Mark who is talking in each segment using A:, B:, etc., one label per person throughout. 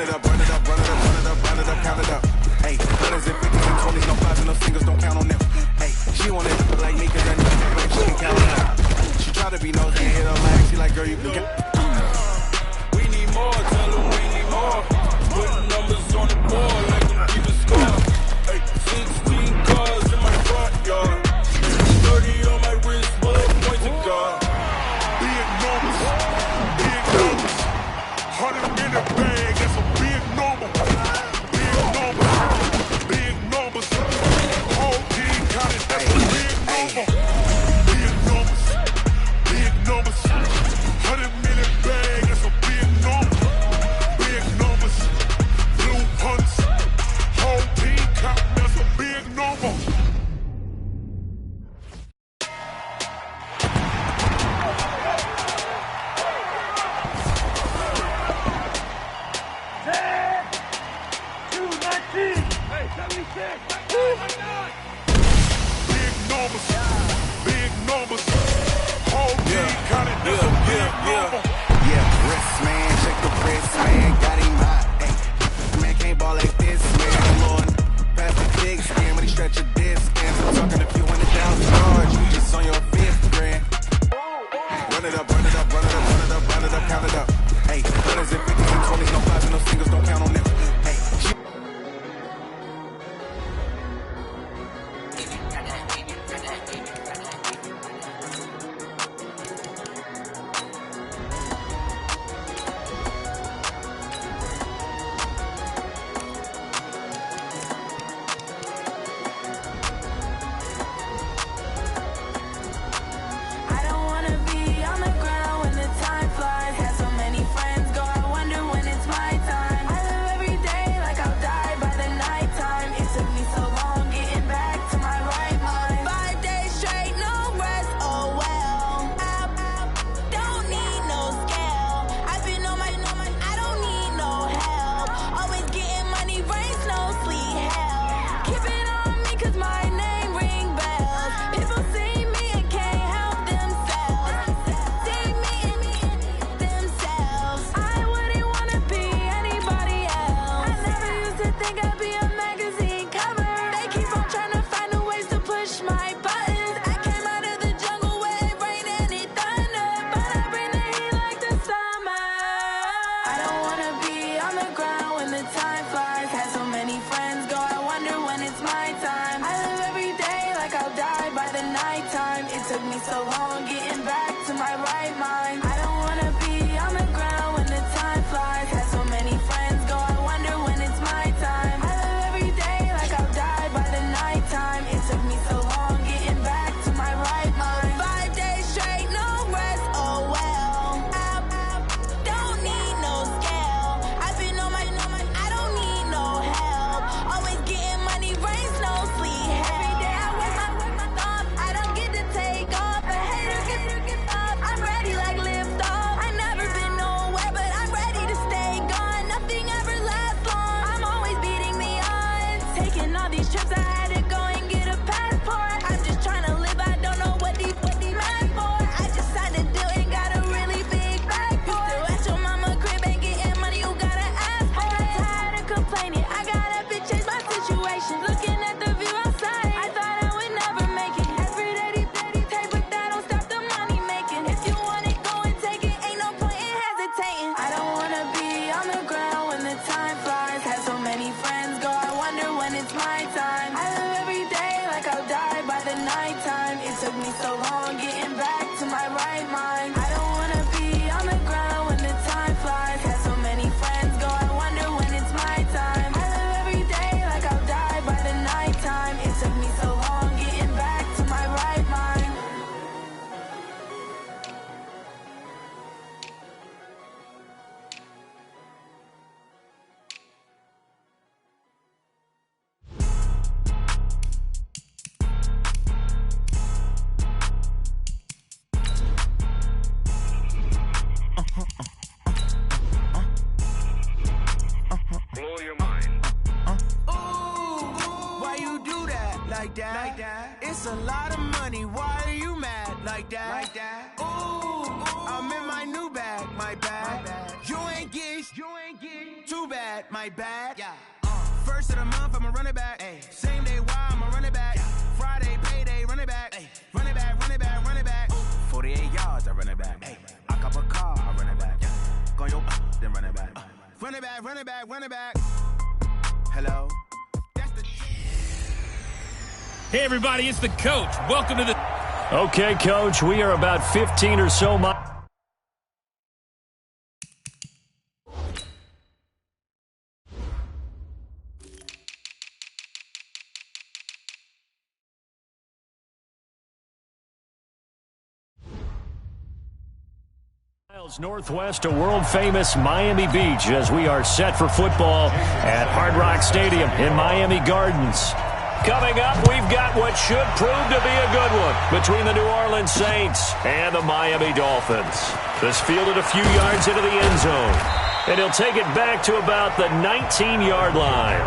A: it up, run it up, run it up, run it up, run it up, count it up. Hey, letters and 50s and 20s, no 5s and no singles, don't count on them. Hey, she wanna look like me, cause that nigga like she can count it up. She try to be nosy and hit her lag, she like, girl, you can count.
B: We need more, tell them we need more. Putting numbers on the board like them keep a score. Hey, 16 cars in my front yard. 30 on my wrist, bullet points of God.
C: Big numbers, 100 in the bag, that's a big number. Big numbers, big numbers. Whole team counted, that's a big number. Big numbers, big numbers. 100 million bag, that's a big number. Big numbers, blue punts. Whole team counting, that's a big number. Big numbers, whole team counted, that's a big number.
A: Yeah, wrist man, check the wrist man, got him hot. Hey, man can't ball like this, man. Lord, pass the big skin when he stretch a disc. And I'm talking a few $100,000, you just on your 5th grand. Run it up, run it up, run it up, run it up, run it up, count it up. Hey, letters and 50s and 20s, no 5s and no singles, don't count on them. Hey,
D: I don't wanna be on the ground when the time flies. Had so many friends go, I wonder when it's my time. I live every day like I'll die by the nighttime. It took me so long getting back to my right mind. 5 days straight, no rest, oh well. I don't need no scale. I've been on my, I don't need no help. Always getting money, rains, no sleet, hell. Keep it on me cause my name ring bells. People see me and can't help themselves. See me and themselves. I wouldn't wanna be anybody else. I never used to think I'd be a magazine cover. They keep on trying to find a ways to push my buttons. I came out of the jungle where it rained and it thunder, but I bring the heat like the summer. I don't wanna be on the ground when the time flies. Had so many friends go, I wonder when it's my time. I live every day like I'll die by the nighttime. It took me so long getting back to my right mind. I don't wanna be on the ground when the time flies. Had so many friends go, I wonder when it's my time. I live every day like I'll die by the nighttime. It took me so long getting back to my right mind. 5 days straight, no rest, oh well. I don't need no scale. I've been on my, I don't need no help. Always getting money, rains, no sleet, hell. Every day I work my thumb, I don't get to take off. A hater get up, I'm ready like lift off. I never been nowhere, but I'm ready to stay gone. Nothing ever lasts long, I'm always beating the odds. Taking all these trips, I had to go and get a passport. I'm just trying to live, I don't know what these mad for. I just signed a deal and got a really big bag for it. Still at your mama crib, ain't getting money, you gotta ask for it. Tired of complaining, I got up and changed my situation. Looking at the view outside, I thought I would never make it. Every day take, but that don't stop the money making. If you want it, go and take it, ain't no point in hesitating. I don't wanna be on the ground when the time flies. Had so many friends go, I wonder when it's my time. I live every day like I'll die by the nighttime. It took me so long getting back to my right mind. I don't wanna be on the ground when the time flies. Had so many friends go, I wonder when it's my time. I live every day like I'll die by the nighttime. It took me so long getting back to my right mind.
B: Blow your mind.
E: Why you do that like that? It's a lot of money. Why are you mad like that? Ooh, I'm in my new bag, my bag. You ain't getting too bad, my bad. Yeah. First of the month, I'm a running back. Ay. Same day, why I'm a running back. Yeah. Friday, payday, running back. Ay. Running back, running back, running back. 48 yards, I run it back. Ay. I cop a car, I run it back. Yeah. Go yo, then run it back. Run it back, run it back, run it back. Hello? That's the...
F: Hey, everybody, it's the coach. Welcome to the...
G: Okay, Coach, we are about 15 or so miles northwest of world-famous Miami Beach as we are set for football at Hard Rock Stadium in Miami Gardens. Coming up, we've got what should prove to be a good one between the New Orleans Saints and the Miami Dolphins. This fielded a few yards into the end zone, and he'll take it back to about the 19-yard line.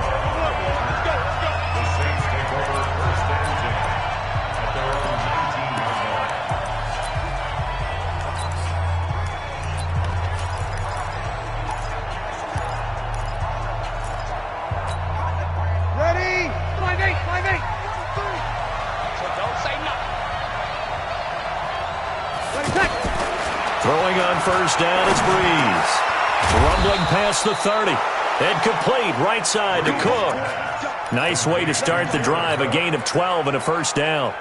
G: Throwing on first down is Breeze. Rumbling past the 30. And complete right side to Cook. Nice way to start the drive. A gain of 12 and a first down.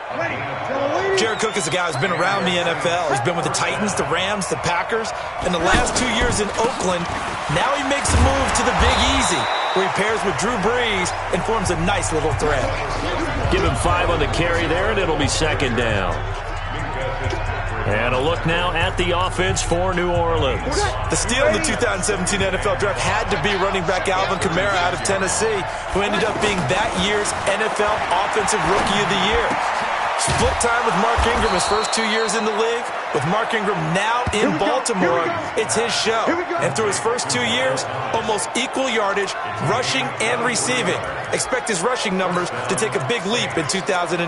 H: Jared Cook is a guy who's been around the NFL. He's been with the Titans, the Rams, the Packers. In the last 2 years in Oakland, now he makes a move to the Big Easy, where he pairs with Drew Brees and forms a nice little threat.
G: Give him 5 on the carry there, and it'll be second down. And a look now at the offense for New Orleans.
H: The steal in the 2017 NFL Draft had to be running back Alvin Kamara out of Tennessee, who ended up being that year's NFL Offensive Rookie of the Year. Split time with Mark Ingram his first 2 years in the league. With Mark Ingram now in Baltimore, it's his show. And through his first 2 years, almost equal yardage, rushing and receiving. Expect his rushing numbers to take a big leap in 2019.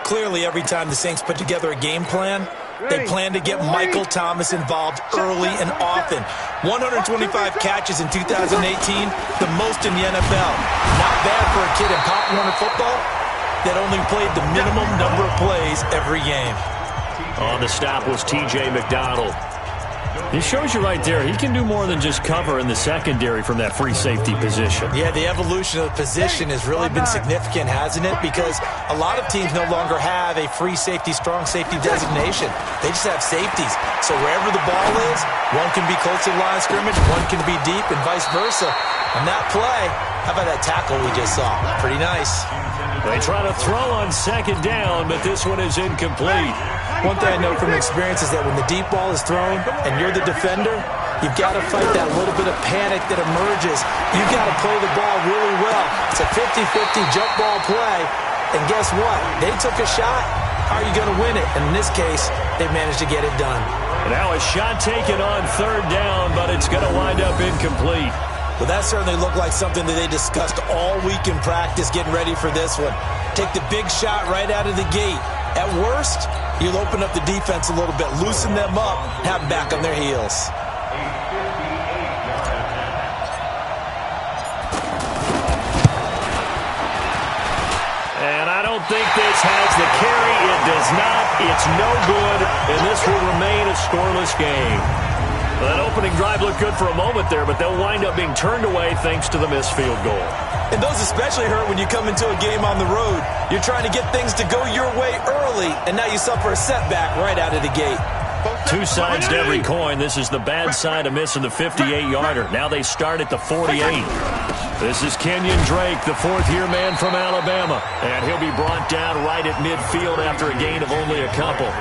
H: Clearly, every time the Saints put together a game plan, they plan to get Michael Thomas involved early and often. 125 catches in 2018, the most in the NFL. Not bad for a kid in Pop Warner football that only played the minimum number of plays every game.
G: On the stop was T.J. McDonald. It shows you right there, he can do more than just cover in the secondary from that free safety position.
H: Yeah, the evolution of the position has really been significant, hasn't it? Because a lot of teams no longer have a free safety, strong safety designation. They just have safeties. So wherever the ball is, one can be close to the line of scrimmage, one can be deep, and vice versa. On that play, how about that tackle we just saw? Pretty nice.
G: They try to throw on second down, but this one is incomplete.
H: One thing I know from experience is that when the deep ball is thrown and you're the defender, you've got to fight that little bit of panic that emerges. You've got to play the ball really well. It's a 50-50 jump ball play. And guess what? They took a shot. How are you going to win it? And in this case, they managed to get it done.
G: Now a shot taken on third down, but it's going to wind up incomplete.
H: Well, that certainly looked like something that they discussed all week in practice getting ready for this one. Take the big shot right out of the gate. At worst, you'll open up the defense a little bit, loosen them up, have them back on their heels.
G: And I don't think this has the carry. It does not. It's no good, and this will remain a scoreless game. That opening drive looked good for a moment there, but they'll wind up being turned away thanks to the missed field goal.
H: And those especially hurt when you come into a game on the road. You're trying to get things to go your way early, and now you suffer a setback right out of the gate.
G: Two sides to every coin. This is the bad side of missing the 58-yarder. Now they start at the 48. This is Kenyon Drake, the fourth-year man from Alabama, and he'll be brought down right at midfield after a gain of only a couple.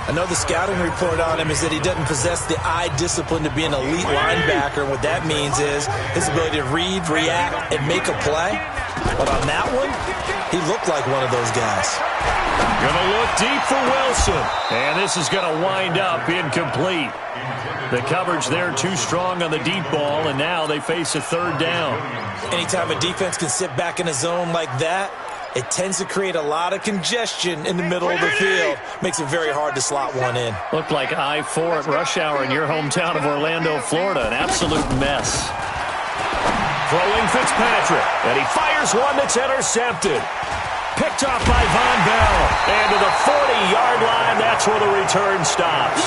H: I know the scouting report on him is that he doesn't possess the eye discipline to be an elite linebacker. What that means is his ability to read, react, and make a play. But on that one, he looked like one of those guys.
G: Gonna look deep for Wilson. And this is gonna wind up incomplete. The coverage there too strong on the deep ball, and now they face a third down.
H: Anytime a defense can sit back in a zone like that, it tends to create a lot of congestion in the middle of the field. Makes it very hard to slot one in.
G: Looked like I-4 at rush hour in your hometown of Orlando, Florida. An absolute mess. Throwing Fitzpatrick, and he fires one that's intercepted. Picked off by Von Bell. And to the 40-yard line, that's where the return stops.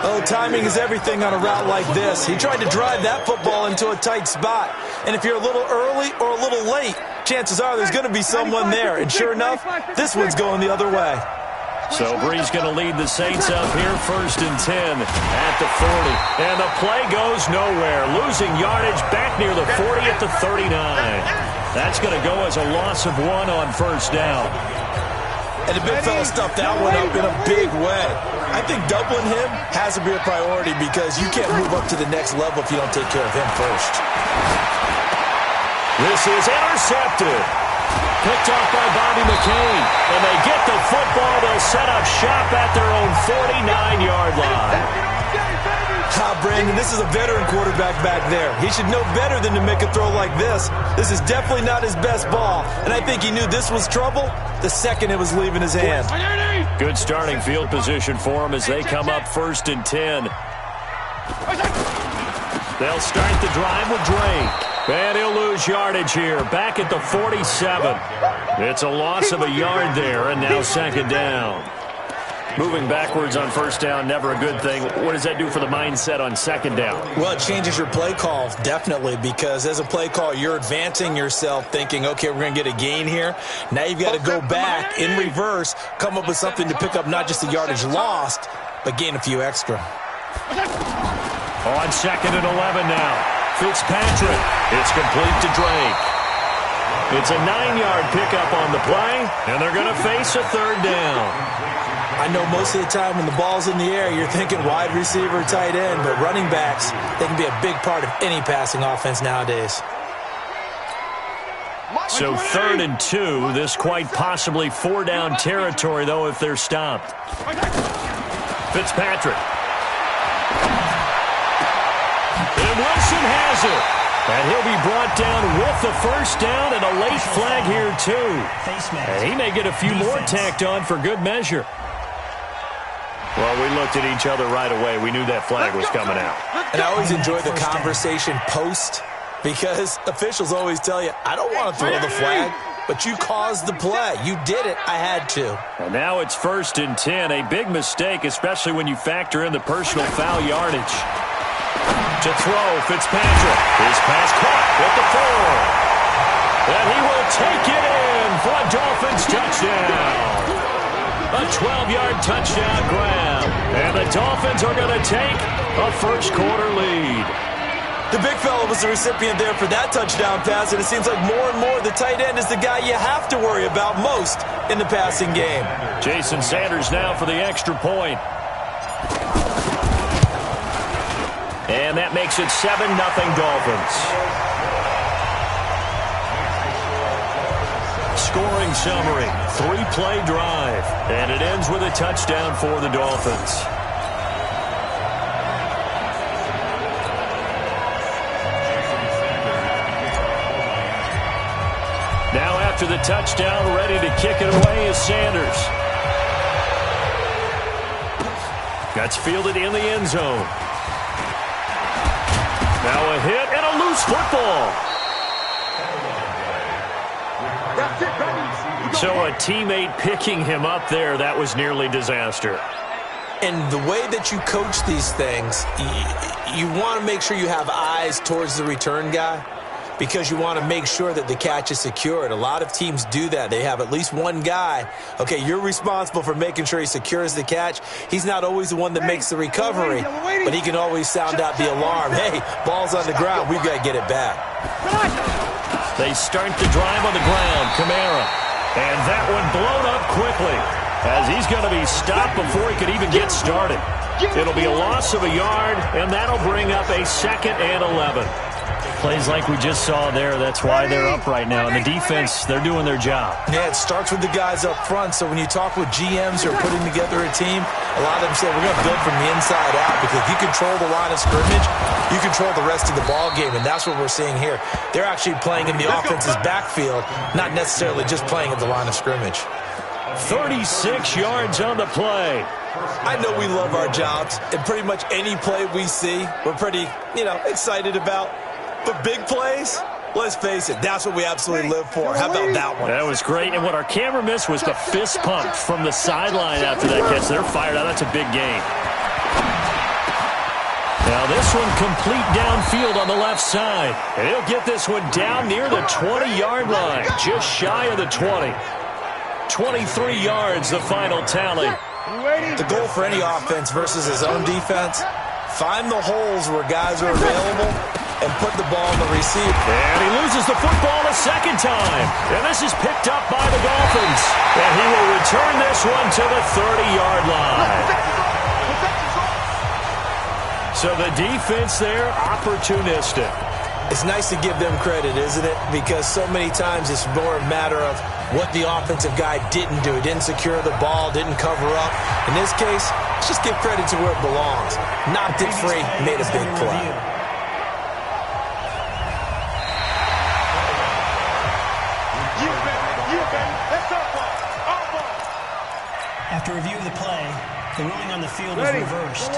H: Oh, timing is everything on a route like this. He tried to drive that football into a tight spot. And if you're a little early or a little late, chances are there's going to be someone there. And sure enough, this one's going the other way.
G: So Bree's going to lead the Saints up here, 1st and 10 at the 40. And the play goes nowhere. Losing yardage back near the 40 at the 39. That's going to go as a loss of 1 on 1st down.
H: And the big fella stuffed that one up in a big way. I think doubling him has to be a priority because you can't move up to the next level if you don't take care of him first.
G: This is intercepted. Picked off by Bobby McCain. And they get the football. They'll set up shop at their own 49-yard line.
H: Brandon, this is a veteran quarterback back there. He should know better than to make a throw like this. This is definitely not his best ball. And I think he knew this was trouble the second it was leaving his hand.
G: Good starting field position for him as they come up 1st and 10. They'll start the drive with Drake. And he'll lose yardage here. Back at the 47. It's a loss of a yard there, and now 2nd down. Moving backwards on 1st down, never a good thing. What does that do for the mindset on 2nd down?
H: Well, it changes your play call, definitely, because as a play call, you're advancing yourself thinking, okay, we're going to get a gain here. Now you've got to go back in reverse, come up with something to pick up not just the yardage lost, but gain a few extra.
G: On 2nd and 11 now. Fitzpatrick. It's complete to Drake. It's a 9-yard pickup on the play, and they're going to face a 3rd down.
H: I know most of the time when the ball's in the air, you're thinking wide receiver, tight end, but running backs, they can be a big part of any passing offense nowadays.
G: So 3rd and 2, this quite possibly 4-down territory, though, if they're stopped. Fitzpatrick. And Wilson has it. And he'll be brought down with the 1st down and a late flag here, too. And he may get a few more tacked on for good measure. Well, we looked at each other right away. We knew that flag was coming out.
H: And I always enjoy the conversation post because officials always tell you, I don't want to throw the flag, but you caused the play. You did it. I had to.
G: And now it's 1st and 10. A big mistake, especially when you factor in the personal foul yardage. To throw, Fitzpatrick. His pass caught at the 4. And he will take it in for a Dolphins touchdown. A 12-yard touchdown grab. And the Dolphins are going to take a 1st quarter lead.
H: The big fella was the recipient there for that touchdown pass, and it seems like more and more the tight end is the guy you have to worry about most in the passing game.
G: Jason Sanders now for the extra point. And that makes it 7-0 Dolphins. Scoring summary, 3-play drive, and it ends with a touchdown for the Dolphins. Now after the touchdown, ready to kick it away is Sanders. That's fielded in the end zone. Now a hit and a loose football. So a teammate picking him up there, that was nearly disaster.
H: And the way that you coach these things, you want to make sure you have eyes towards the return guy because you want to make sure that the catch is secured. A lot of teams do that. They have at least one guy. Okay, you're responsible for making sure he secures the catch. He's not always the one that makes the recovery, but he can always sound out the alarm. Hey, ball's on the ground. We've got to get it back.
G: They start the drive on the ground. Kamara. And that one blown up quickly as he's going to be stopped before he could even get started. It'll be a loss of a yard, and that'll bring up a 2nd and 11. Plays like we just saw there, that's why they're up right now. And the defense, they're doing their job.
H: Yeah, it starts with the guys up front. So when you talk with GMs who are putting together a team, a lot of them say we're going to build from the inside out, because if you control the line of scrimmage, you control the rest of the ball game, and that's what we're seeing here. They're actually playing in the offense's backfield, not necessarily just playing at the line of scrimmage.
G: 36 yards on the play.
H: I know we love our jobs, and pretty much any play we see, we're pretty, excited about. But big plays, let's face it, that's what we absolutely live for. How about that one?
G: That was great, and what our camera missed was the fist pump from the sideline after that catch. They're fired out. That's a big gain. Now this one complete downfield on the left side. And he'll get this one down near the 20-yard line, just shy of the 20. 23 yards, the final tally.
H: The goal for any offense versus his own defense, find the holes where guys are available and put the ball in the receiver.
G: And he loses the football a second time. And this is picked up by the Dolphins. And he will return this one to the 30-yard line. So the defense there, opportunistic.
H: It's nice to give them credit, isn't it? Because so many times it's more a matter of what the offensive guy didn't do. He didn't secure the ball, didn't cover up. In this case, let's just give credit to where it belongs. Knocked it free, made a big play.
I: After review of the play, the ruling on the field is reversed.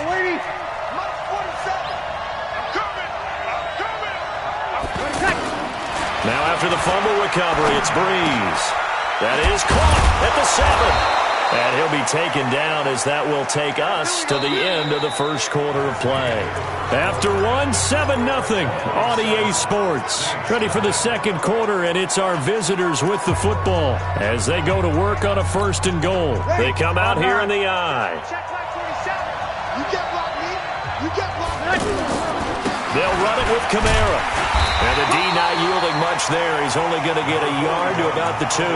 G: Now after the fumble recovery, it's Breeze. That is caught at the 7. And he'll be taken down as that will take us to the end of the first quarter of play. After 7-0 on EA Sports. Ready for the second quarter, and it's our visitors with the football as they go to work on a 1st and goal. They come out here in the I. They'll run it with Kamara. And the D not yielding much there. He's only going to get a yard to about the 2.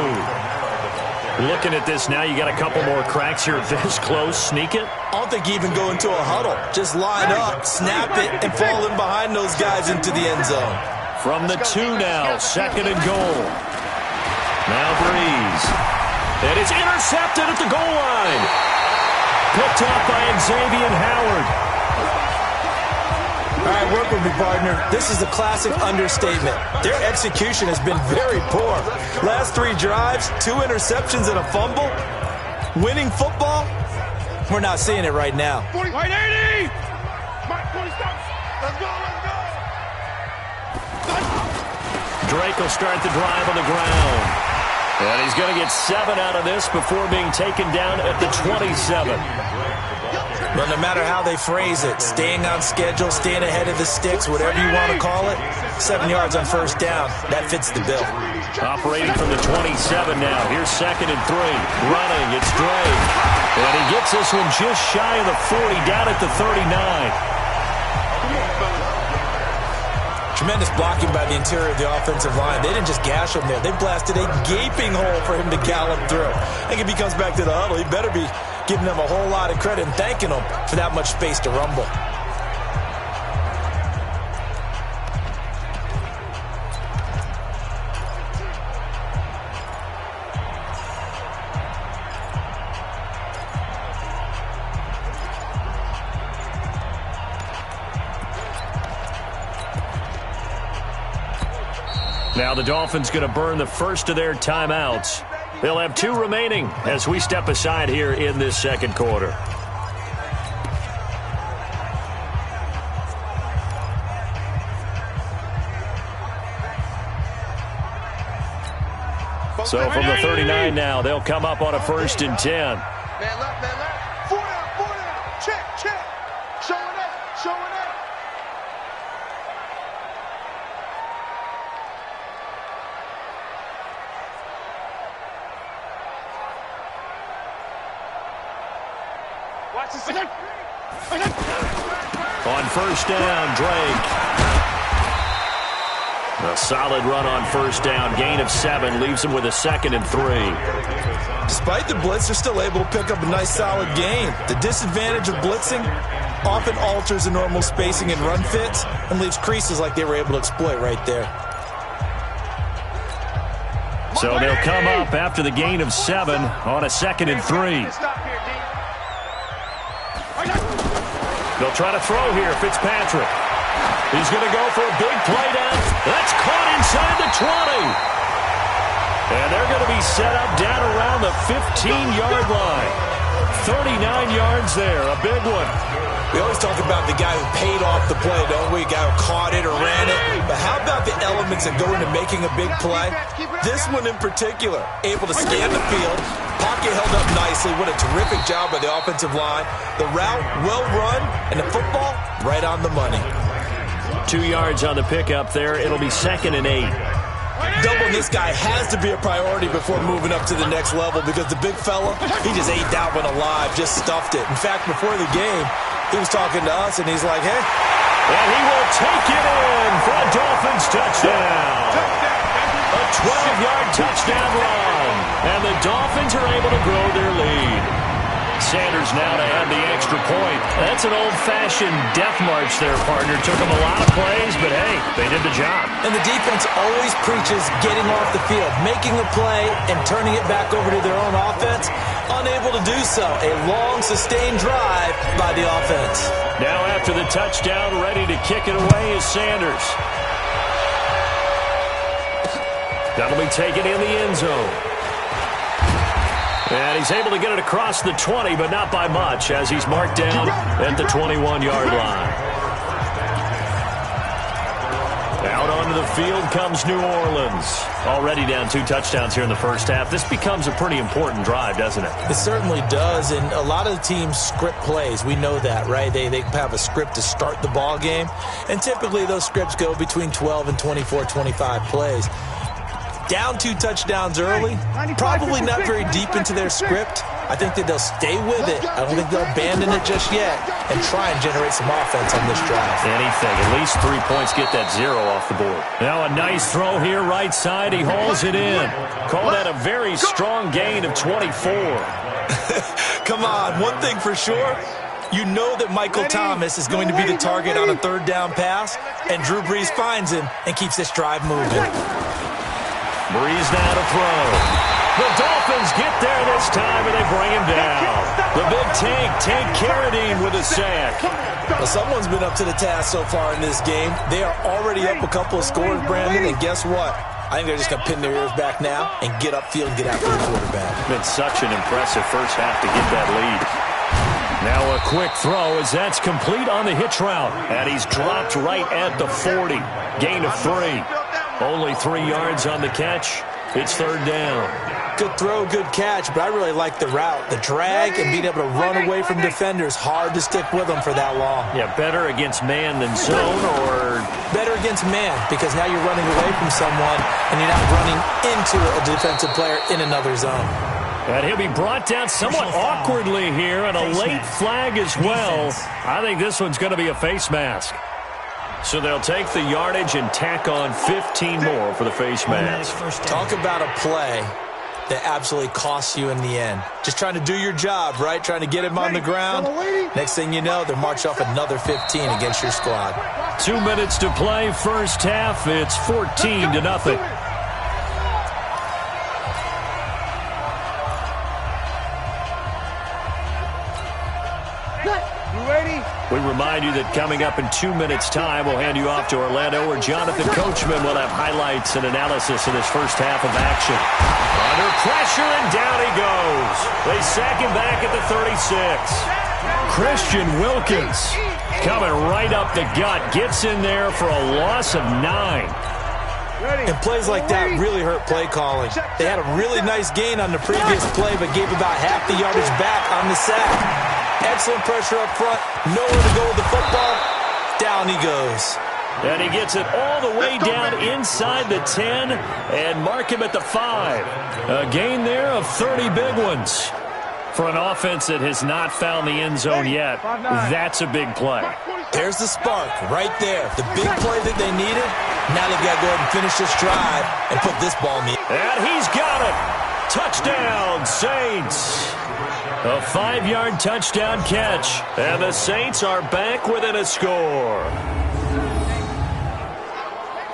G: Looking at this now, you got a couple more cracks here. This close, sneak it.
H: I don't think you even go into a huddle. Just line up, snap it, and fall in behind those guys into the end zone.
G: From the 2 now, 2nd and goal. Now Breeze. And it's intercepted at the goal line. Picked up by Xavier Howard.
H: All right, work with me, partner. This is a classic understatement. Their execution has been very poor. Last 3 drives, 2 interceptions and a fumble. Winning football? We're not seeing it right now.
C: 80! Mike, 20 stops. Let's go, let's go.
G: Drake will start the drive on the ground. And he's going to get 7 out of this before being taken down at the 27.
H: Well, no matter how they phrase it, staying on schedule, staying ahead of the sticks, whatever you want to call it, 7 yards on 1st down, that fits the bill.
G: Operating from the 27 now. Here's 2nd and 3. Running, it's Drake. And he gets this one just shy of the 40, down at the 39.
H: Tremendous blocking by the interior of the offensive line. They didn't just gash him there. They blasted a gaping hole for him to gallop through. I think if he comes back to the huddle, he better be giving them a whole lot of credit and thanking them for that much space to rumble.
G: Now the Dolphins going to burn the first of their timeouts. They'll have 2 remaining as we step aside here in this second quarter. So from the 39 now, they'll come up on a 1st and 10.
C: Man left, man left. 4 down. Check, check. Showing up, showing up.
G: On 1st down, Drake. A solid run on 1st down. Gain of 7 leaves him with a 2nd and 3.
H: Despite the blitz, they're still able to pick up a nice solid gain. The disadvantage of blitzing, often alters the normal spacing and run fits and leaves creases like they were able to exploit right there.
G: So they'll come up after the gain of 7 on a 2nd and 3. They'll try to throw here, Fitzpatrick. He's going to go for a big play down. That's caught inside the 20. And they're going to be set up down around the 15-yard line. 39 yards there, a big one.
H: We always talk about the guy who paid off the play, don't we? A guy who caught it or ran it. But how about the elements that go into making a big play? This one in particular, able to scan the field. Pocket held up nicely. What a terrific job by the offensive line. The route, well run, and the football, right on the money.
G: 2 yards on the pickup there. It'll be 2nd and 8.
H: Doubling this guy has to be a priority before moving up to the next level because the big fella, he just ate that one alive, just stuffed it. In fact, before the game, he was talking to us, and he's like, hey.
G: And he will take it in for a Dolphins touchdown. A 12-yard touchdown run. And the Dolphins are able to grow their lead. Sanders now to add the extra point. That's an old-fashioned death march there, partner. Took them a lot of plays, but hey, they did the job.
H: And the defense always preaches getting off the field, making a play and turning it back over to their own offense. Unable to do so. A long, sustained drive by the offense.
G: Now after the touchdown, ready to kick it away is Sanders. That'll be taken in the end zone. And he's able to get it across the 20, but not by much, as he's marked down at the 21-yard line. Out onto the field comes New Orleans. Already down 2 touchdowns here in the first half. This becomes a pretty important drive, doesn't it?
H: It certainly does, and a lot of the teams script plays. We know that, right? They have a script to start the ball game, and typically those scripts go between 12 and 24, 25 plays. Down 2 touchdowns early, probably not very deep into their script. I think that they'll stay with it. I don't think they'll abandon it just yet and try and generate some offense on this drive.
G: Anything. At least 3 points, get that 0 off the board. Now a nice throw here, right side. He hauls it in. Call that a very strong gain of 24.
H: Come on, one thing for sure. You know that Michael Thomas is going to be the target on a 3rd down pass, and Drew Brees finds him and keeps this drive moving.
G: Brees now to throw. The Dolphins get there this time, and they bring him down. The big Tank Carradine with a sack.
H: Well, someone's been up to the task so far in this game. They are already up a couple of scores, Brandon, and guess what? I think they're just going to pin their ears back now and get upfield and get after the quarterback.
G: Been such an impressive first half to get that lead. Now a quick throw as that's complete on the hitch route. And he's dropped right at the 40. Gain of 3. Only 3 yards on the catch. It's 3rd down.
H: Good throw, good catch, but I really like the route. The drag and being able to run away from defenders. Hard to stick with them for that long.
G: Yeah, better against man than zone, or?
H: Better against man, because now you're running away from someone and you're not running into a defensive player in another zone.
G: And he'll be brought down somewhat awkwardly here, and a late flag as well. I think this one's going to be a face mask. So they'll take the yardage and tack on 15 more for the face mask.
H: Talk about a play that absolutely costs you in the end. Just trying to do your job, right? Trying to get him on the ground. Next thing you know, they'll march off another 15 against your squad.
G: 2 minutes to play, first half. It's 14-0. We remind you that coming up in 2 minutes' time, we'll hand you off to Orlando, where Jonathan Coachman will have highlights and analysis of this first half of action. Under pressure, and down he goes. They sack him back at the 36. Christian Wilkins coming right up the gut, gets in there for a loss of 9.
H: And plays like that really hurt play calling. They had a really nice gain on the previous play, but gave about half the yardage back on the sack. Excellent pressure up front. Nowhere to go with the football. Down he goes.
G: And he gets it all the way down inside the 10 and mark him at the 5. A gain there of 30 big ones. For an offense that has not found the end zone yet, that's a big play.
H: There's the spark right there. The big play that they needed. Now they've got to go ahead and finish this drive and put this ball in the...
G: And he's got it. Touchdown, Saints. A 5-yard touchdown catch. And the Saints are back within a score.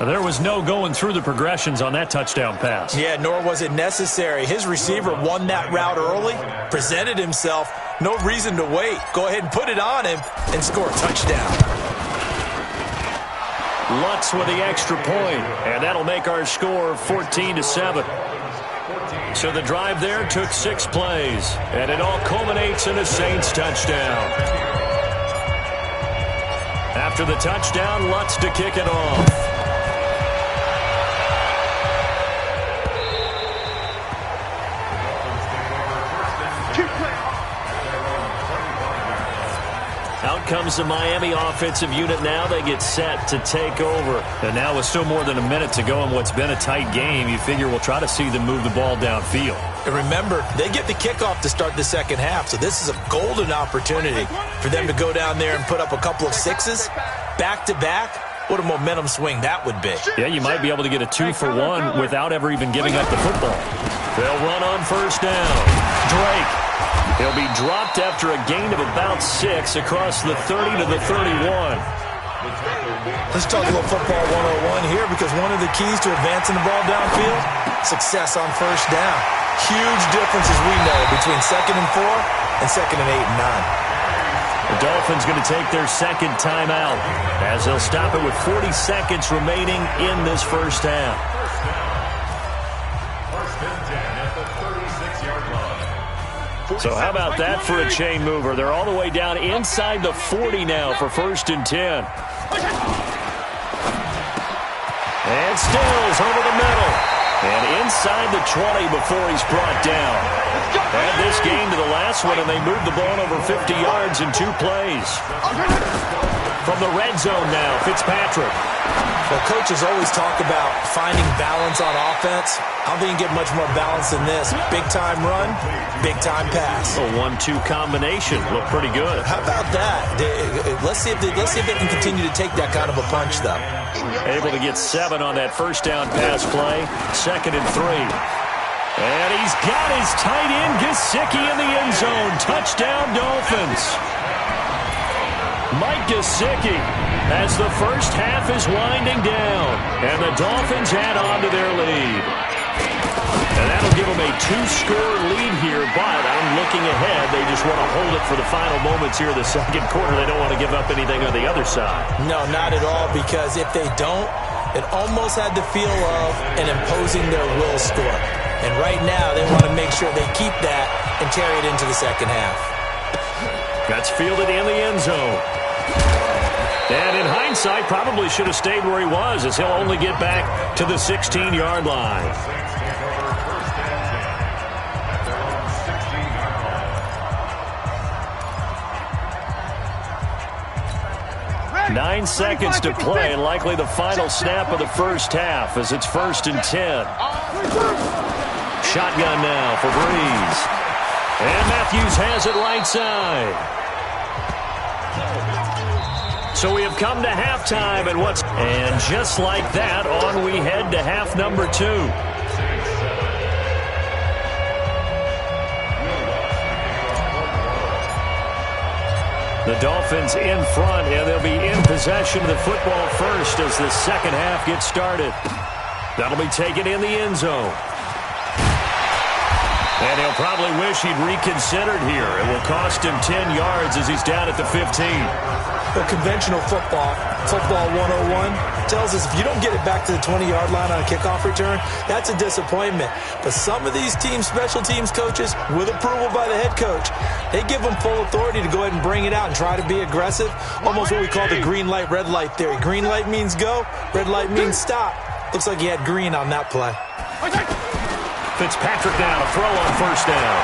G: There was no going through the progressions on that touchdown pass.
H: Yeah, nor was it necessary. His receiver won that route early, presented himself. No reason to wait. Go ahead and put it on him and score a touchdown.
G: Lutz with the extra point, and that'll make our score 14-7. So the drive there took 6 plays, and it all culminates in a Saints touchdown. After the touchdown, Lutz to kick it off. Out comes the Miami offensive unit now. They get set to take over. And now with still more than a minute to go in what's been a tight game, you figure we'll try to see them move the ball downfield.
H: And remember, they get the kickoff to start the second half, so this is a golden opportunity for them to go down there and put up a couple of 6s back-to-back. What a momentum swing that would be.
G: Yeah, you might be able to get a 2-for-1 without ever even giving up the football. They'll run on first down. Drake. He'll be dropped after a gain of about 6 across the 30 to the 31.
H: Let's talk a little football 101 here, because one of the keys to advancing the ball downfield, success on first down. Huge difference, as we know, between 2nd and 4 and 2nd and 8 and 9.
G: The Dolphins going to take their second timeout as they'll stop it with 40 seconds remaining in this first half. So how about that for a chain mover? They're all the way down inside the 40 now for 1st and 10. And Stills over the middle. And inside the 20 before he's brought down. Add this game to the last one, and they moved the ball over 50 yards in 2 plays. From the red zone now, Fitzpatrick.
H: Well, coaches always talk about finding balance on offense. I don't think you get much more balance than this. Big-time run, big-time pass.
G: A 1-2 combination. Looked pretty good.
H: How about that? Let's see if they can continue to take that kind of a punch, though.
G: Able to get 7 on that first down pass play. 2nd and 3. And he's got his tight end, Gesicki, in the end zone. Touchdown, Dolphins. Mike Gesicki, as the first half is winding down, and the Dolphins add on to their lead. And that'll give them a 2-score lead here, but I'm looking ahead. They just want to hold it for the final moments here in the second quarter. They don't want to give up anything on the other side.
H: No, not at all, because if they don't, it almost had the feel of an imposing their will score. And right now, they want to make sure they keep that and carry it into the second half.
G: That's fielded in the end zone. And in hindsight, probably should have stayed where he was, as he'll only get back to the 16-yard line. 9 seconds to play, and likely the final snap of the first half, as it's 1st and 10. Shotgun now for Breeze. And Matthews has it right side. So we have come to halftime, and just like that, on we head to half number 2. The Dolphins in front, and they'll be in possession of the football first as the second half gets started. That'll be taken in the end zone. And he'll probably wish he'd reconsidered here. It will cost him 10 yards as he's down at the 15.
H: Well, conventional football 101, tells us if you don't get it back to the 20-yard line on a kickoff return, that's a disappointment. But some of these team special teams coaches, with approval by the head coach, they give them full authority to go ahead and bring it out and try to be aggressive. Almost what we call the green light, red light theory. Green light means go, red light means stop. Looks like he had green on that play.
G: Fitzpatrick now to throw on first down.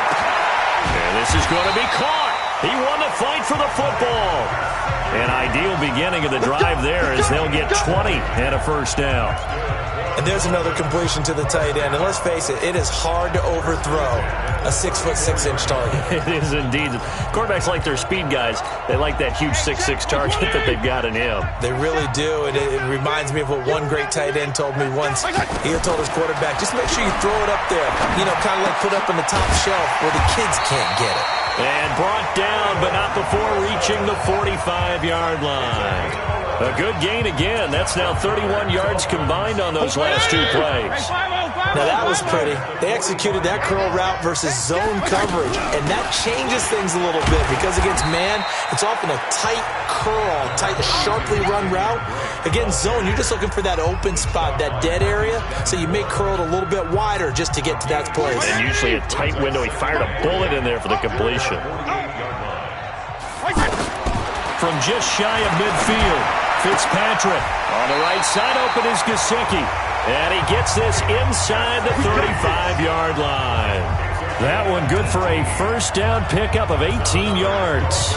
G: And this is going to be caught. He won the fight for the football. An ideal beginning of the drive there as they'll get 20 and a first down.
H: And there's another completion to the tight end. And let's face it, it is hard to overthrow a 6'6" target.
G: It is indeed. Quarterbacks like their speed guys. They like that huge 6'6" target that they've got in him.
H: They really do. And it reminds me of what one great tight end told me once. He told his quarterback, just make sure you throw it up there. You know, kind of like put up on the top shelf where the kids can't get it.
G: And brought down, but not before reaching the 45-yard line. A good gain again. That's now 31 yards combined on those last two plays.
H: Now that was pretty. They executed that curl route versus zone coverage, and that changes things a little bit because against man, it's often a tight curl, tight, sharply run route. Against zone, you're just looking for that open spot, that dead area, so you may curl it a little bit wider just to get to that place.
G: And usually a tight window. He fired a bullet in there for the completion. From just shy of midfield, Fitzpatrick on the right side, open is Gesicki. And he gets this inside the 35-yard line. That one good for a first down pickup of 18 yards.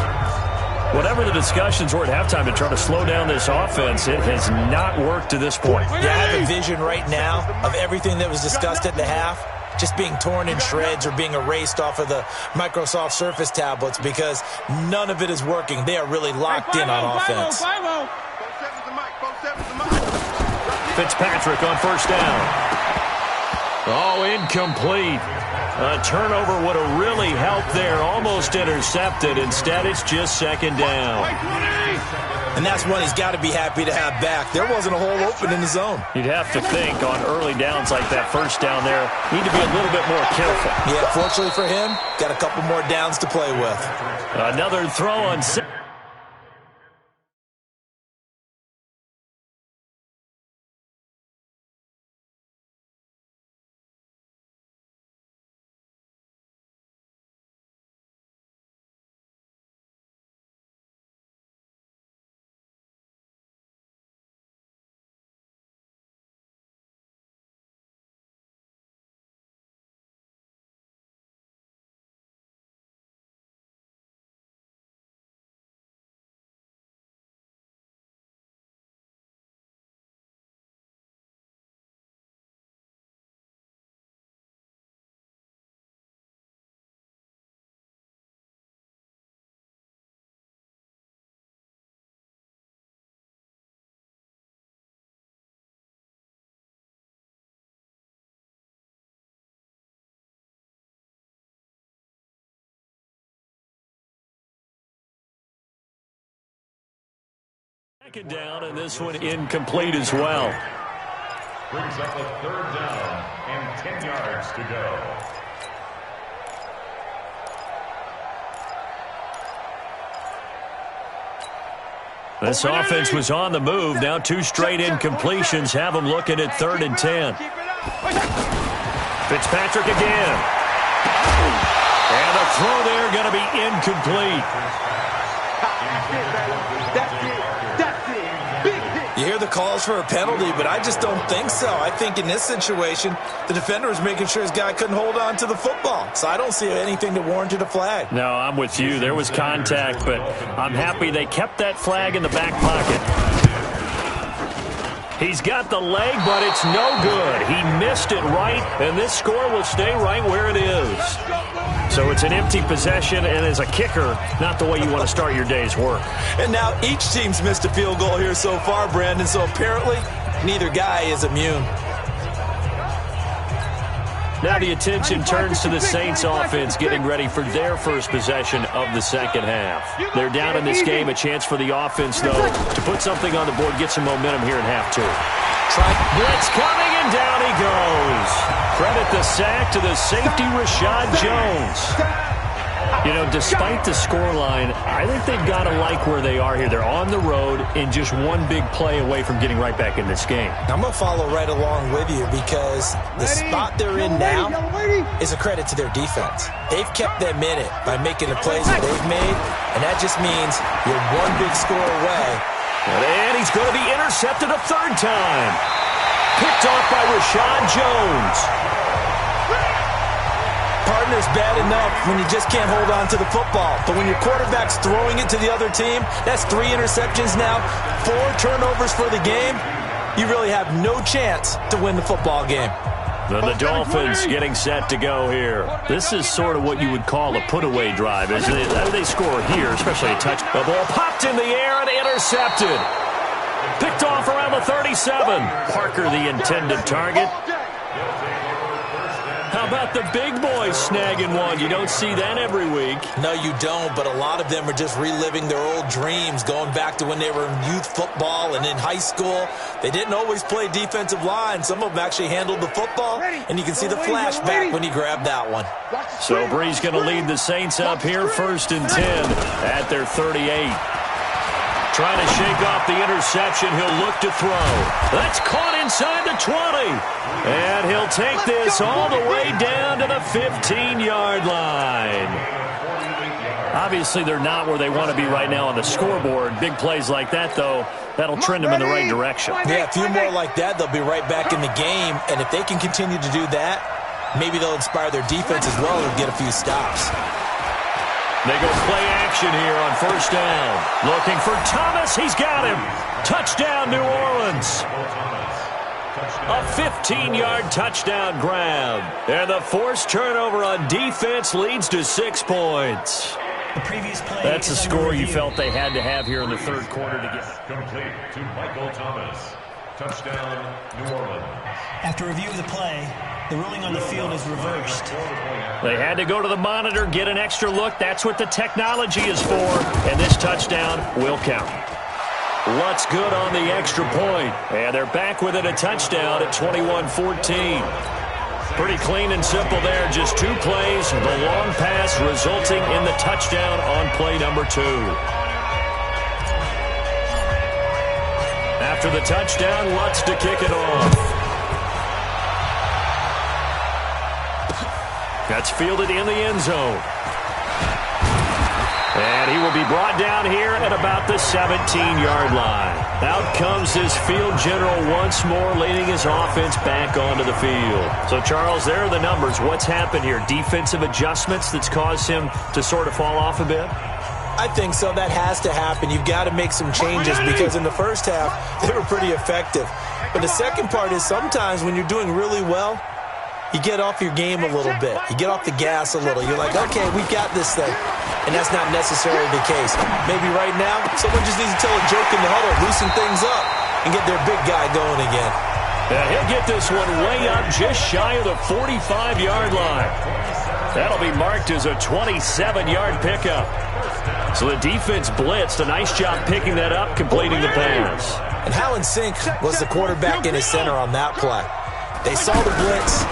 G: Whatever the discussions were at halftime to try to slow down this offense, it has not worked to this point.
H: Yeah, I have a vision right now of everything that was discussed at the half just being torn in shreds or being erased off of the Microsoft Surface tablets because none of it is working. They are really locked in on offense.
G: Fitzpatrick on first down. Oh, incomplete. A turnover would have really helped there. Almost intercepted. Instead, it's just second down.
H: And that's one he's got to be happy to have back. There wasn't a hole open in the zone.
G: You'd have to think on early downs like that first down there, need to be a little bit more careful.
H: Yeah, fortunately for him, got a couple more downs to play with.
G: Another throw on second. Second down, and this one incomplete as well.
J: Brings up a third down and 10 yards to go.
G: This offense was on the move. Now two straight incompletions have them looking at 3rd and 10. Fitzpatrick again. And the throw there going to be incomplete.
H: You hear the calls for a penalty, but I just don't think so. I think in this situation, the defender was making sure his guy couldn't hold on to the football. So I don't see anything to warrant a flag.
G: No, I'm with you. There was contact, but I'm happy they kept that flag in the back pocket. He's got the leg, but it's no good. He missed it right, and this score will stay right where it is. So it's an empty possession, and as a kicker, not the way you want to start your day's work.
H: And now each team's missed a field goal here so far, Brandon, so apparently neither guy is immune.
G: Now the attention turns to the Saints offense getting ready for their first possession of the second half. They're down in this game, a chance for the offense, though, to put something on the board, get some momentum here in half two. Blitz coming, and down he goes. Credit the sack to the safety, Rashad Jones. You know, despite the scoreline, I think they've got to like where they are here. They're on the road and just one big play away from getting right back in this game.
H: I'm going to follow right along with you because the spot they're in now is a credit to their defense. They've kept them in it by making the plays that they've made, and that just means you're one big score away.
G: And he's going to be intercepted a third time. Picked off by Rashad Jones.
H: Partner's bad enough when you just can't hold on to the football. But when your quarterback's throwing it to the other team, that's 3 interceptions now, 4 turnovers for the game. You really have no chance to win the football game.
G: And the Dolphins getting set to go here. This is sort of what you would call a put-away drive, isn't it? They score here, especially a touch. The ball popped in the air and intercepted. Picked off around the 37. Parker, the intended target. How about the big boys snagging one? You don't see that every week.
H: No, you don't, but a lot of them are just reliving their old dreams, going back to when they were in youth football and in high school. They didn't always play defensive line. Some of them actually handled the football, and you can see the flashback when he grabbed that one.
G: So Bree's going to lead the Saints up here, 1st and 10 at their 38. Trying to shake off the interception. He'll look to throw. That's caught inside the 20. And he'll take this all the way down to the 15-yard line. Obviously, they're not where they want to be right now on the scoreboard. Big plays like that, though, that'll trend them in the right direction.
H: Yeah, a few more like that, they'll be right back in the game. And if they can continue to do that, maybe they'll inspire their defense as well and get a few stops.
G: They go play action here on 1st down. Looking for Thomas. He's got him. Touchdown, New Orleans. A 15-yard touchdown grab. And the forced turnover on defense leads to 6 points.
I: The previous play.
G: That's a score you felt they had to have here in the 3rd quarter to get.
J: Complete to Michael Thomas. Touchdown, New Orleans.
I: After review of the play, the ruling on the field is reversed.
G: They had to go to the monitor, get an extra look. That's what the technology is for. And this touchdown will count. What's good on the extra point? And they're back within a touchdown at 21-14. Pretty clean and simple there. Just 2 plays. The long pass resulting in the touchdown on play number 2. After the touchdown, Lutz to kick it off. That's fielded in the end zone. And he will be brought down here at about the 17-yard line. Out comes this field general once more, leading his offense back onto the field. So, Charles, there are the numbers. What's happened here? Defensive adjustments that's caused him to sort of fall off a bit?
H: I think so. That has to happen. You've got to make some changes because in the first half, they were pretty effective. But the second part is sometimes when you're doing really well, you get off your game a little bit. You get off the gas a little. You're like, okay, we got this thing. And that's not necessarily the case. Maybe right now, someone just needs to tell a joke in the huddle, loosen things up, and get their big guy going again.
G: Yeah, he'll get this one way up just shy of the 45-yard line. That'll be marked as a 27-yard pickup. So the defense blitzed. A nice job picking that up, completing the pass.
H: And how in sync was the quarterback in his center on that play? They saw the blitz,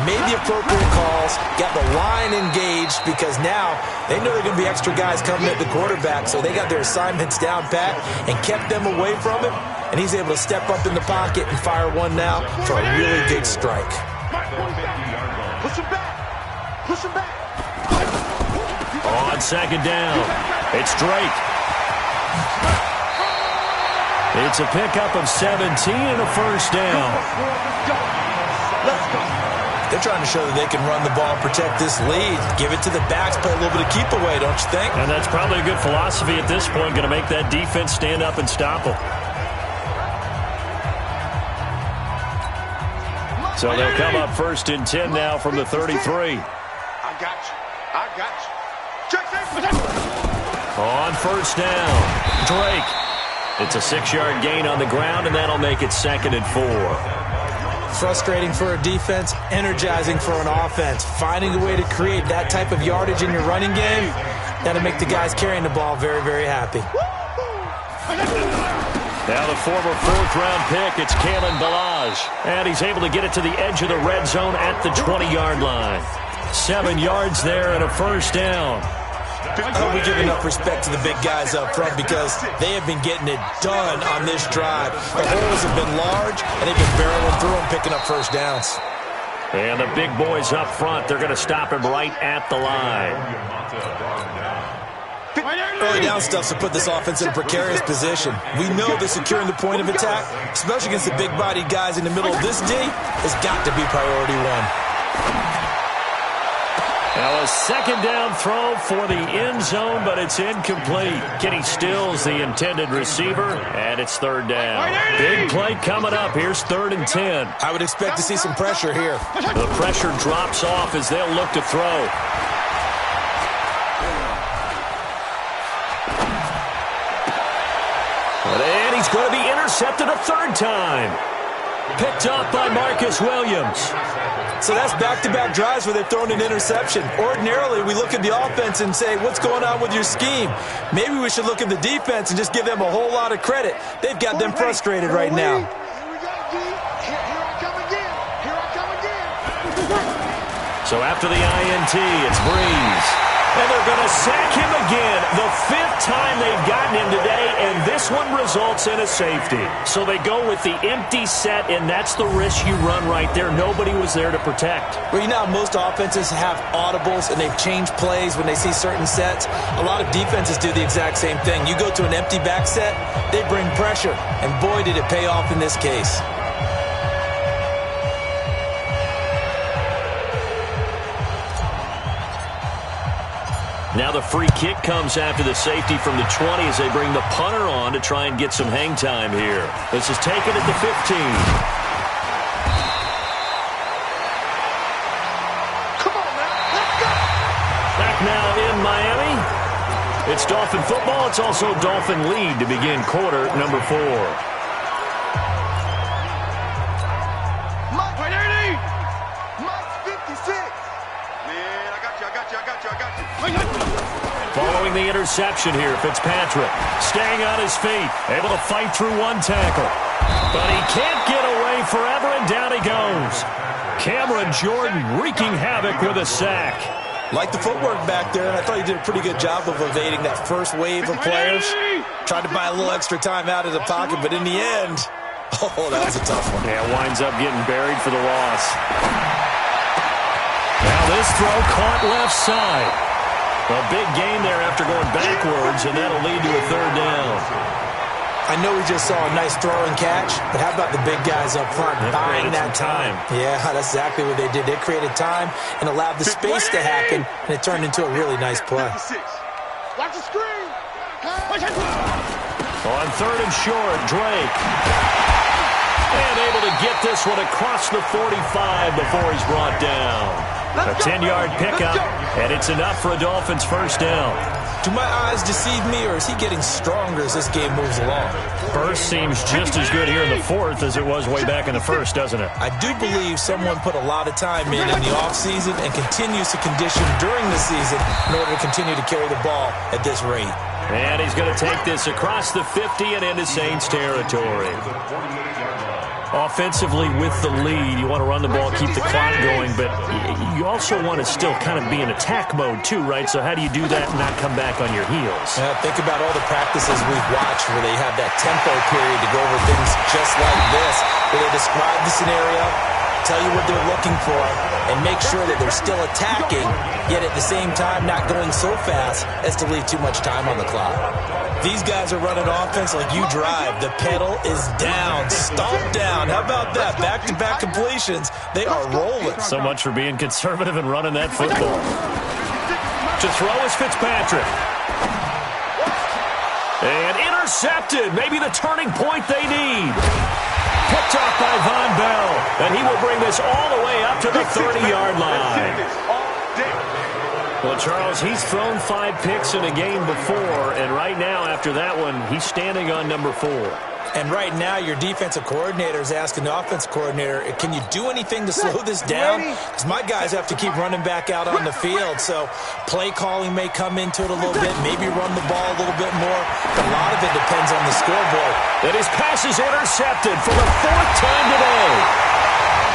H: made the appropriate calls, got the line engaged because now they know there are going to be extra guys coming at the quarterback, so they got their assignments down pat and kept them away from him, and he's able to step up in the pocket and fire one now for a really big strike.
C: Push him back. Push him back.
G: On 2nd down, it's Drake. It's a pickup of 17 and a 1st down.
H: They're trying to show that they can run the ball, protect this lead, give it to the backs, play a little bit of keep away, don't you think?
G: And that's probably a good philosophy at this point, going to make that defense stand up and stop them. So they'll come up 1st and 10 now from the 33.
C: I got you. I got you.
G: On 1st down, Drake. It's a 6-yard gain on the ground, and that'll make it 2nd and 4.
H: Frustrating for a defense, energizing for an offense. Finding a way to create that type of yardage in your running game, that'll make the guys carrying the ball very, very happy.
G: Now the former 4th-round pick, it's Kalen Ballage. And he's able to get it to the edge of the red zone at the 20-yard line. 7 yards there and a 1st down.
H: I hope we give enough respect to the big guys up front because they have been getting it done on this drive. The holes have been large, and they've been barreling through them, picking up 1st downs.
G: And the big boys up front, they're going to stop him right at the line.
H: Early down stuff to put this offense in a precarious position. We know that securing the point of attack, especially against the big-bodied guys in the middle of this D, has got to be priority 1.
G: Now a 2nd down throw for the end zone, but it's incomplete. Kenny Stills, the intended receiver, and it's 3rd down. Big play coming up. Here's 3rd and 10.
H: I would expect to see some pressure here.
G: The pressure drops off as they'll look to throw. And he's going to be intercepted a 3rd time. Picked up by Marcus Williams.
H: So that's back-to-back drives where they've thrown an interception. Ordinarily, we look at the offense and say, what's going on with your scheme? Maybe we should look at the defense and just give them a whole lot of credit. They've got them frustrated right now.
G: So after the INT, it's Breeze. And they're going to sack him again. The 5th time they've gotten him today, and this one results in a safety. So they go with the empty set, and that's the risk you run right there. Nobody was there to protect.
H: Well, you know how most offenses have audibles, and they've changed plays when they see certain sets. A lot of defenses do the exact same thing. You go to an empty back set, they bring pressure, and boy, did it pay off in this case.
G: Now the free kick comes after the safety from the 20 as they bring the punter on to try and get some hang time here. This is taken at the 15.
C: Come on, man. Let's go.
G: Back now in Miami. It's Dolphin football. It's also Dolphin lead to begin quarter number 4.
C: Mike 56. Man, I got you.
G: Following the interception here, Fitzpatrick staying on his feet, able to fight through one tackle. But he can't get away forever, and down he goes. Cameron Jordan wreaking havoc with a sack.
H: Like the footwork back there, and I thought he did a pretty good job of evading that first wave of players. Tried to buy a little extra time out of the pocket, but in the end, oh, that was a tough one.
G: Yeah, winds up getting buried for the loss. Now this throw caught left side. A big gain there after going backwards, and that'll lead to a 3rd down.
H: I know we just saw a nice throw and catch, but how about the big guys up front buying that time? Yeah, that's exactly what they did. They created time and allowed the space to happen, and it turned into a really nice play.
C: Watch the screen.
G: On 3rd and short, Drake. And able to get this one across the 45 before he's brought down. A 10-yard pickup, and it's enough for a Dolphins 1st down.
H: Do my eyes deceive me, or is he getting stronger as this game moves along?
G: Burst seems just as good here in the 4th as it was way back in the 1st, doesn't it?
H: I do believe someone put a lot of time in the offseason and continues to condition during the season in order to continue to carry the ball at this rate.
G: And he's going to take this across the 50 and into Saints territory. Offensively with the lead, you want to run the ball, keep the clock going, but you also want to still kind of be in attack mode too, right? So how do you do that and not come back on your heels?
H: Think about all the practices we've watched where they have that tempo period to go over things just like this, where they describe the scenario, tell you what they're looking for, and make sure that they're still attacking, yet at the same time not going so fast as to leave too much time on the clock. These guys are running offense like you drive. The pedal is down, stomped down. How about that? Back-to-back completions. They are rolling.
G: So much for being conservative and running that football. To throw is Fitzpatrick. And intercepted. Maybe the turning point they need. Picked off by Von Bell. And he will bring this all the way up to the 30-yard line. Well, Charles, he's thrown 5 picks in a game before, and right now, after that one, he's standing on number 4.
H: And right now, your defensive coordinator is asking the offensive coordinator, can you do anything to slow this down? Because my guys have to keep running back out on the field, so play calling may come into it a little bit, maybe run the ball a little bit more, but a lot of it depends on the scoreboard.
G: And his pass is intercepted for the 4th time today.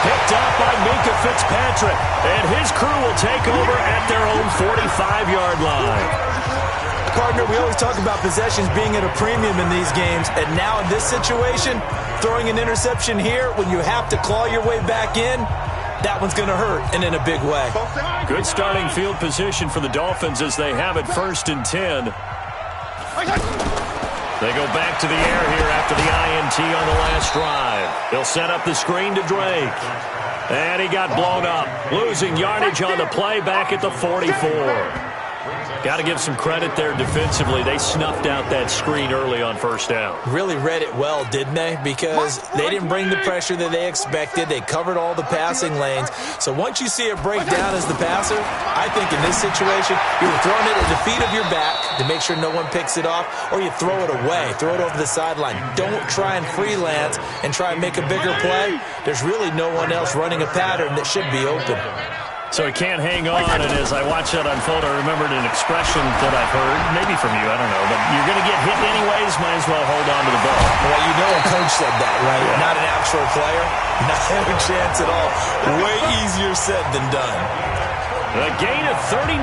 G: Picked up by Minkah Fitzpatrick, and his crew will take over at their own 45-yard line.
H: Partner, we always talk about possessions being at a premium in these games, and now in this situation, throwing an interception here when you have to claw your way back in, that one's going to hurt, and in a big way.
G: Good starting field position for the Dolphins as they have it 1st and 10. They go back to the air here after the INT on the last drive. They'll set up the screen to Drake. And he got blown up, losing yardage on the play back at the 44. Got to give some credit there defensively. They snuffed out that screen early on first down.
H: Really read it well, didn't they? Because they didn't bring the pressure that they expected. They covered all the passing lanes. So once you see it break down as the passer, I think in this situation, you're throwing it at the feet of your back to make sure no one picks it off, or you throw it away, throw it over the sideline. Don't try and freelance and try and make a bigger play. There's really no one else running a pattern that should be open.
G: So he can't hang on, and as I watch that unfold, I remembered an expression that I've heard, maybe from you, I don't know, but you're going to get hit anyways, might as well hold on to the ball.
H: Well, you know a coach said that, right? Yeah. Not an actual player. Not a chance at all. Way easier said than done.
G: A gain of 39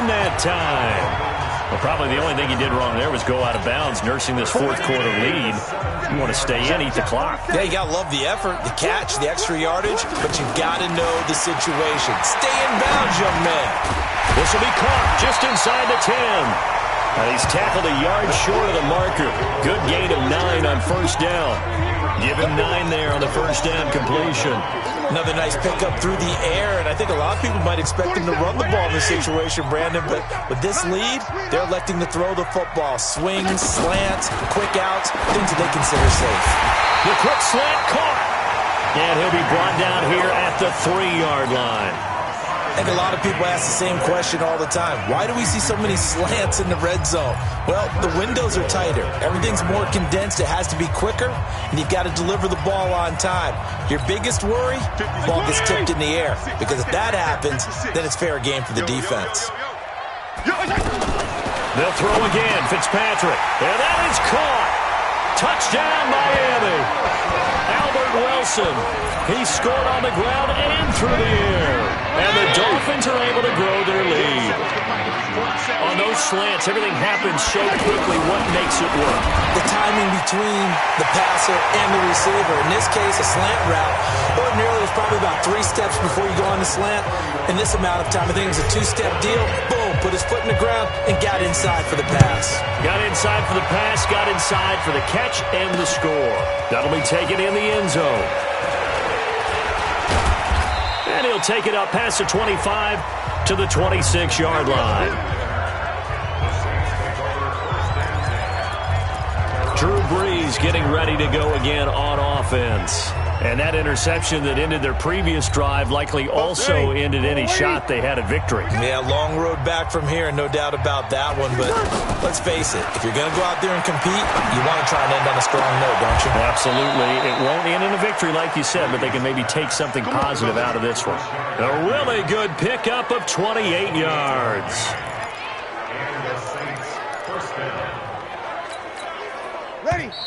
G: that time. Well, probably the only thing he did wrong there was go out of bounds, nursing this fourth quarter lead. You want to stay in, eat the clock.
H: Yeah, you got to love the effort, the catch, the extra yardage, but you got to know the situation. Stay in bounds, young man.
G: This will be caught just inside the 10. He's tackled a yard short of the marker. Good gain of 9 on first down. Give him 9 there on the first down completion.
H: Another nice pickup through the air, and I think a lot of people might expect him to run the ball in this situation, Brandon, but with this lead, they're electing to throw the football. Swings, slants, quick outs, things that they consider safe.
G: The quick slant caught, and he'll be brought down here at the 3-yard line.
H: I think a lot of people ask the same question all the time. Why do we see so many slants in the red zone? Well, the windows are tighter. Everything's more condensed. It has to be quicker, and you've got to deliver the ball on time. Your biggest worry, ball gets tipped in the air, because if that happens, then it's fair game for the defense.
G: They'll throw again. Fitzpatrick. And that is caught. Touchdown, Miami. Albert Wilson. He scored on the ground and through the air. And the Dolphins are able to grow their lead. On those slants, everything happens so quickly. What makes it work?
H: The timing between the passer and the receiver. In this case, a slant route. Ordinarily, it's probably about 3 steps before you go on the slant. In this amount of time, I think it was a 2-step deal. Boom, put his foot in the ground and got inside for the pass.
G: Got inside for the pass, got inside for the catch and the score. That'll be taken in the end zone. And he'll take it up past the 25 to the 26-yard line. Drew Brees getting ready to go again on offense. And that interception that ended their previous drive likely also ended any shot they had a victory.
H: Yeah, long road back from here, no doubt about that one. But let's face it, if you're going to go out there and compete, you want to try and end on a strong note, don't you?
G: Absolutely. It won't end in a victory like you said, but they can maybe take something positive out of this one. A really good pickup of 28 yards.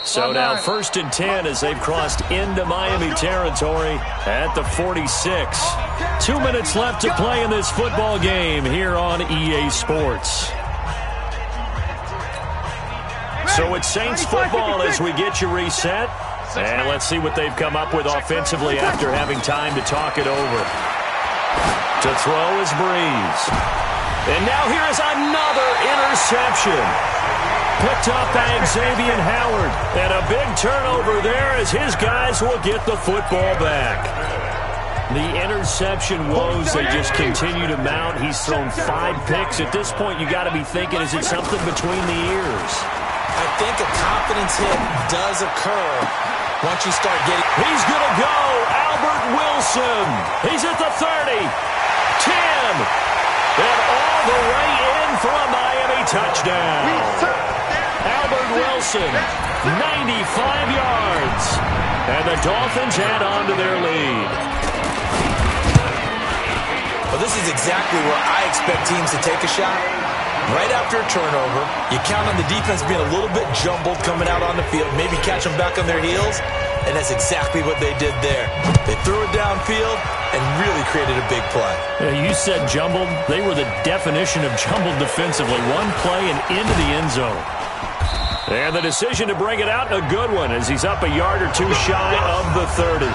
G: So now 1st and 10 as they've crossed into Miami territory at the 46. 2 minutes left to play in this football game here on EA Sports. So it's Saints football as we get you reset. And let's see what they've come up with offensively after having time to talk it over. To throw is Brees. And now here is another interception. Picked up by Xavier Howard. And a big turnover there as his guys will get the football back. The interception woes, they just continue to mount. He's thrown 5 picks. At this point, you got to be thinking, is it something between the ears?
H: I think a confidence hit does occur once you start getting...
G: He's going to go. Albert Wilson. He's at the 30. 10. And all the way in for a Miami touchdown. Albert Wilson, 95 yards. And the Dolphins add on to their lead.
H: Well, this is exactly where I expect teams to take a shot. Right after a turnover, you count on the defense being a little bit jumbled coming out on the field, maybe catch them back on their heels, and that's exactly what they did there. They threw it downfield and really created a big play.
G: You said jumbled. They were the definition of jumbled defensively. One play and into the end zone. And the decision to bring it out, a good one, as he's up a yard or 2 shy of the 30.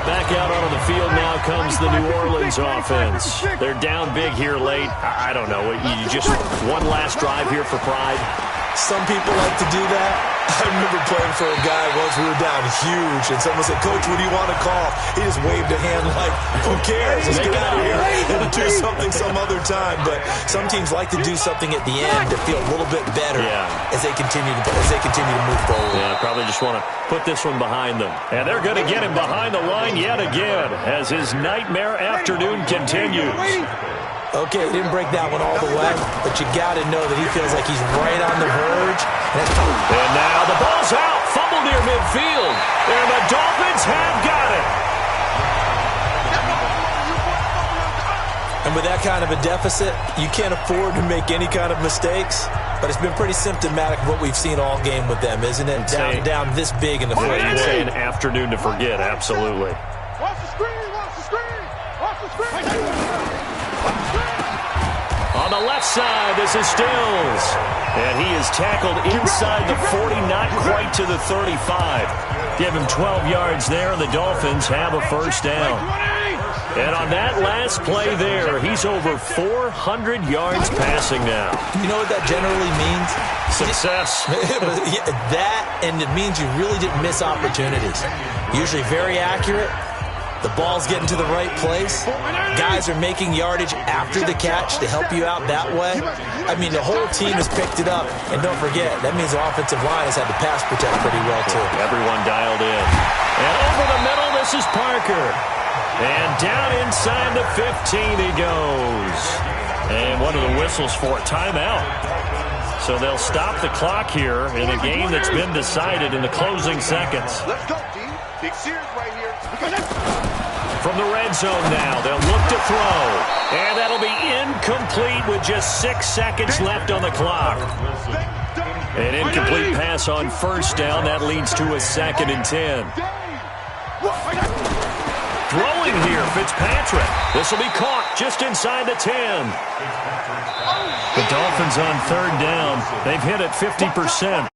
G: Back out onto the field now comes the New Orleans offense. They're down big here late. I don't know. You just one last drive here for pride.
H: Some people like to do that. I remember playing for a guy once. We were down huge, and someone said, "Coach, what do you want to call?" He just waved a hand like, "Who cares? Let's get out of here and do something some other time." But some teams like to do something at the end to feel a little bit better as they continue to move forward.
G: Yeah, probably just want to put this one behind them. And they're going to get him behind the line yet again as his nightmare afternoon continues.
H: Okay, he didn't break that one all the way, but you got to know that he feels like he's right on the verge.
G: And now the ball's out, fumble near midfield, and the Dolphins have got it.
H: And with that kind of a deficit, you can't afford to make any kind of mistakes. But it's been pretty symptomatic of what we've seen all game with them, isn't it? Down this big in the fourth.
G: You'd say an afternoon to forget, absolutely.
C: Watch the screen, watch the screen, watch the screen.
G: On the left side, this is Stills. And he is tackled inside the 40, not quite to the 35. Give him 12 yards there, and the Dolphins have a first down. And on that last play there, he's over 400 yards passing now.
H: You know what that generally means?
G: Success.
H: That, and it means you really didn't miss opportunities. Usually very accurate. The ball's getting to the right place. Guys are making yardage after the catch to help you out that way. I mean, the whole team has picked it up. And don't forget, that means the offensive line has had to pass protect pretty well, too.
G: Everyone dialed in. And over the middle, this is Parker. And down inside the 15 he goes. And one of the whistles for a timeout. So they'll stop the clock here in a game that's been decided in the closing seconds.
C: Let's go, D. Big Sears right here.
G: From the red zone now, they'll look to throw. And that'll be incomplete with just 6 seconds left on the clock. An incomplete pass on first down. That leads to a 2nd and 10. Throwing here, Fitzpatrick. This will be caught just inside the 10. The Dolphins on 3rd down. They've hit it 50%.